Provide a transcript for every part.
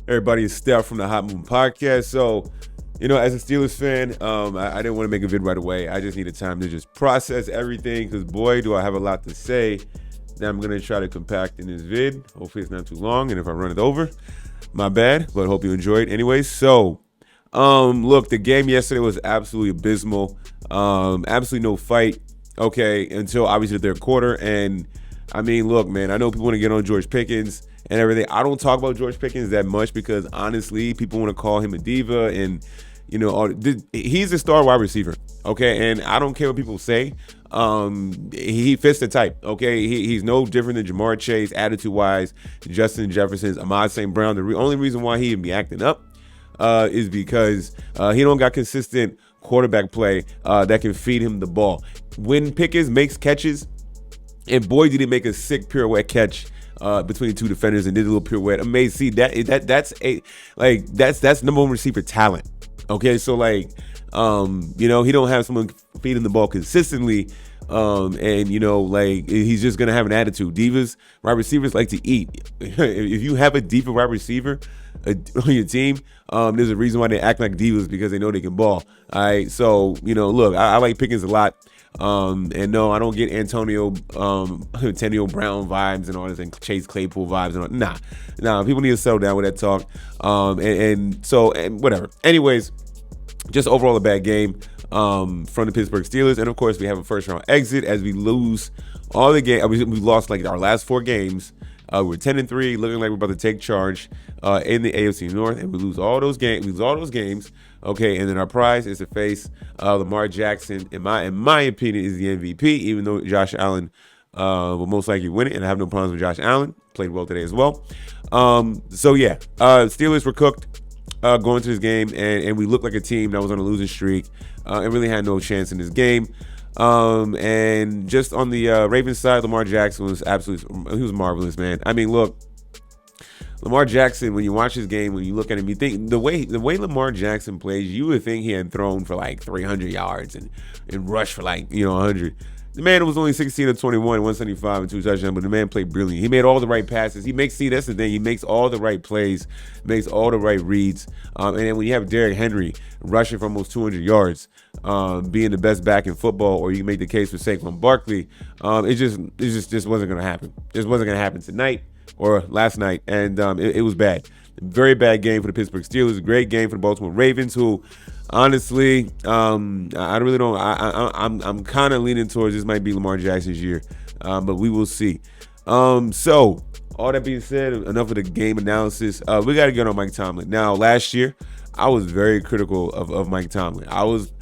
Everybody, is Steph from the Hot Moon Podcast. So, as a Steelers fan, I didn't want to make a vid right away. I just needed time to just process everything because, boy, do I have a lot to say that I'm going to try to compact in this vid. Hopefully it's not too long, and if I run it over, my bad, but hope you enjoyed anyways. So, look, the game yesterday was absolutely abysmal. Absolutely no fight, okay, until obviously the third quarter. And, I mean, look, man, I know people want to get on George Pickens and everything. I don't talk about George Pickens that much because, honestly, people want to call him a diva and, he's a star wide receiver, okay? And I don't care what people say. He fits the type, okay? He's no different than Jamar Chase, attitude-wise, Justin Jefferson, Ahmad St. Brown. The only reason why he'd be acting up is because he don't got consistent quarterback play that can feed him the ball. When Pickens makes catches, and boy, did he make a sick pirouette catch between two defenders and did a little pirouette. Amazing. See, that's number one receiver talent. Okay, so he don't have someone feeding the ball consistently, and he's just gonna have an attitude. Divas, wide receivers like to eat. If you have a diva wide receiver on your team, there's a reason why they act like divas because they know they can ball. All right, so look, I like Pickens a lot. And no, I don't get Antonio Brown vibes and all this and Chase Claypool vibes and all. Nah, people need to settle down with that talk. And whatever. Anyways, just overall a bad game from the Pittsburgh Steelers. And of course, we have a first round exit as we lose all the games. We lost like our last 4 games. We're 10-3, looking like we're about to take charge in the AFC North, and we lose all those games. Okay, and then our prize is to face Lamar Jackson. In my opinion, is the MVP. Even though Josh Allen will most likely win it, and I have no problems with Josh Allen. Played well today as well. Steelers were cooked going to this game, and we looked like a team that was on a losing streak and really had no chance in this game. And just on the Ravens side, Lamar Jackson was he was marvelous, man. I mean, look, Lamar Jackson, when you watch his game, when you look at him, you think the way Lamar Jackson plays, you would think he had thrown for like 300 yards and rushed for 100. The man was only 16 of 21, 175 and 2 touchdowns, but the man played brilliant. He made all the right passes. That's the thing. He makes all the right plays, makes all the right reads. And then when you have Derrick Henry rushing for almost 200 yards, being the best back in football, or you can make the case for Saquon Barkley, it just wasn't going to happen. Just wasn't going to happen tonight or last night, and it was bad. Very bad game for the Pittsburgh Steelers. Great game for the Baltimore Ravens, who honestly, I really don't. I'm kind of leaning towards this might be Lamar Jackson's year, but we will see. So all that being said, enough of the game analysis. We got to get on Mike Tomlin. Now, last year, I was very critical of Mike Tomlin. I was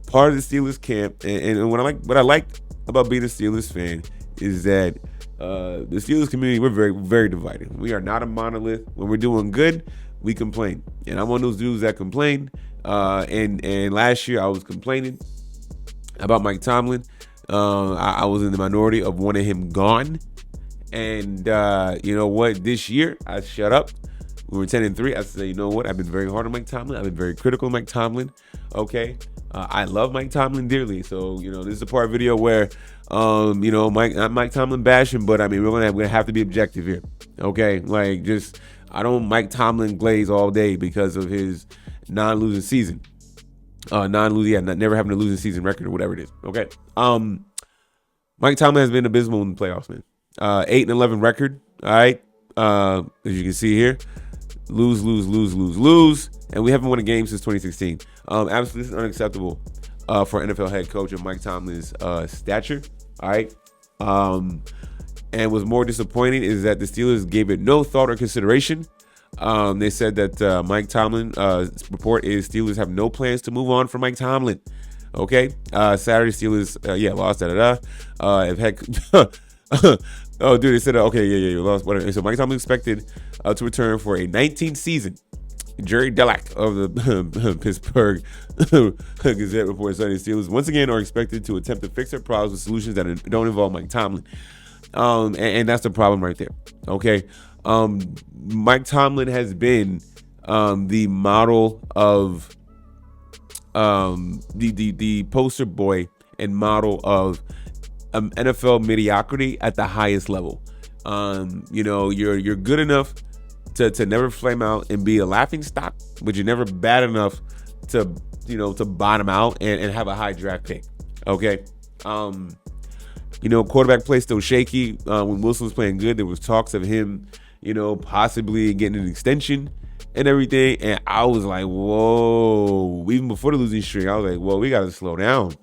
part of the Steelers camp, and what I like about being a Steelers fan is that the Steelers community, we're very, very divided. We are not a monolith. When we're doing good, we complain, and I'm one of those dudes that complain. And last year I was complaining about Mike Tomlin. I was in the minority of wanting him gone. And you know what? This year I shut up. We were 10-3. I said, you know what? I've been very hard on Mike Tomlin. I've been very critical of Mike Tomlin. Okay. I love Mike Tomlin dearly. So, this is a part of the video where, Mike Tomlin bashing, but I mean, we're gonna have to be objective here. Okay. I don't Mike Tomlin glaze all day because of his non-losing season. Never having a losing season record or whatever it is. Okay. Mike Tomlin has been abysmal in the playoffs, man. 8-11 record. All right. As you can see here, lose, and we haven't won a game since 2016. Absolutely, this is unacceptable for an NFL head coach of Mike Tomlin's stature. All right. And what's more disappointing is that the Steelers gave it no thought or consideration. They said that Mike Tomlin's report is Steelers have no plans to move on from Mike Tomlin. Okay. Saturday, Steelers, lost. Oh, dude, they said, you lost. Whatever. So Mike Tomlin expected to return for a 19th season. Jerry Delac of the Pittsburgh Gazette reports Sunday Steelers once again are expected to attempt to fix their problems with solutions that don't involve Mike Tomlin. And that's the problem right there. Okay. Mike Tomlin has been the model of the poster boy and model of NFL mediocrity at the highest level. You're good enough to never flame out and be a laughing stock, but you're never bad enough to bottom out and have a high draft pick. Okay. Quarterback play still shaky. When Wilson was playing good, there was talks of him, possibly getting an extension and everything. And I was like, whoa, even before the losing streak, I was like, whoa, we got to slow down.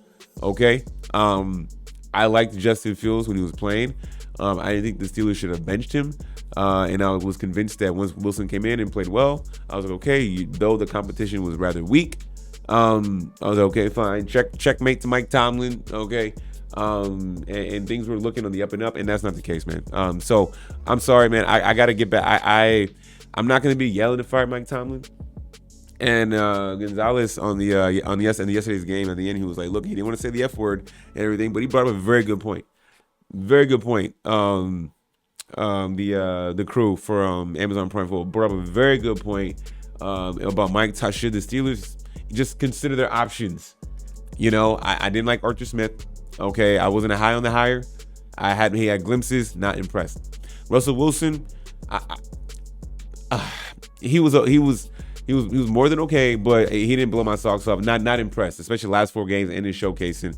Okay. I liked Justin Fields when he was playing. I didn't think the Steelers should have benched him. And I was convinced that once Wilson came in and played well, I was like, okay, though the competition was rather weak, I was like, okay, fine. Checkmate to Mike Tomlin. Okay. And things were looking on the up and up, and that's not the case, man. So I'm sorry, man. I got to get back. I'm not going to be yelling to fire Mike Tomlin. And Gonzalez on yesterday's game at the end, he was like, look, he didn't want to say the F word and everything, but he brought up a very good point. Very good point. The crew for Amazon Prime Football brought up a very good point about Mike Tomlin. Should the Steelers just consider their options? I didn't like Arthur Smith. Okay, I wasn't high on the hire. He had glimpses, not impressed. Russell Wilson, he was more than okay, but he didn't blow my socks off. Not impressed, especially the last 4 games and his showcasing.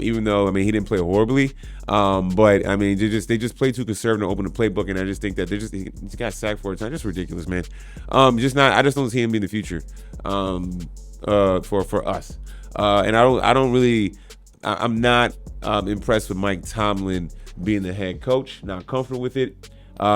Even though he didn't play horribly, but they just play too conservative and open the playbook, and I just think that he got sacked 4 times. Just ridiculous, man. I just don't see him being the future for us. And I'm not impressed with Mike Tomlin being the head coach. Not comfortable with it.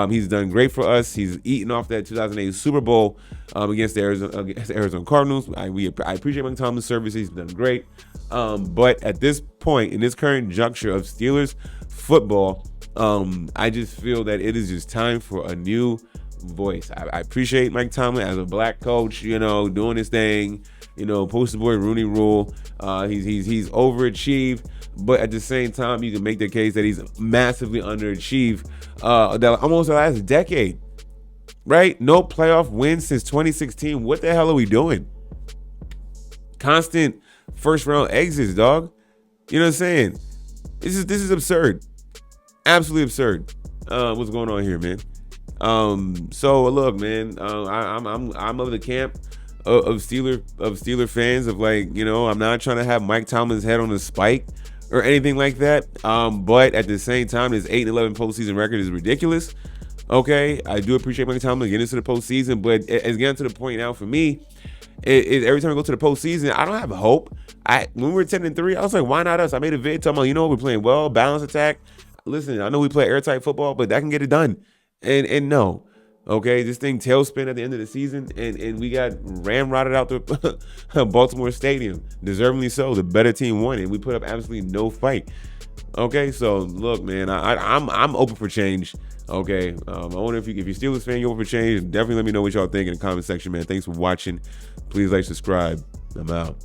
He's done great for us. He's eaten off that 2008 Super Bowl against the Arizona Cardinals. I appreciate Mike Tomlin's service. He's done great. But at this point, in this current juncture of Steelers football, I just feel that it is just time for a new voice. I appreciate Mike Tomlin as a black coach, doing his thing, poster boy Rooney Rule. He's overachieved, but at the same time, you can make the case that he's massively underachieved almost the last decade, right? No playoff wins since 2016. What the hell are we doing? Constant first round exits, dog. You know what I'm saying? This is absurd. Absolutely absurd. What's going on here, man? So look, man, I'm of the camp of Steeler fans of I'm not trying to have Mike Tomlin's head on a spike or anything like that. But at the same time, his 8-11 postseason record is ridiculous. Okay, I do appreciate Mike Tomlin getting into the postseason, but it's getting to the point now for me. Every time I go to the postseason, I don't have hope. When we were 10-3, I was like, why not us? I made a vid talking about, we're playing well, balanced attack. Listen, I know we play airtight football, but that can get it done. And no. Okay, this thing tailspin at the end of the season, and we got ramrodded out the Baltimore Stadium. Deservingly so. The better team won, and we put up absolutely no fight. Okay, so look, man, I'm open for change. Okay, I wonder if you're Steelers fan, you're open for change. Definitely let me know what y'all think in the comment section, man. Thanks for watching. Please like, subscribe. I'm out.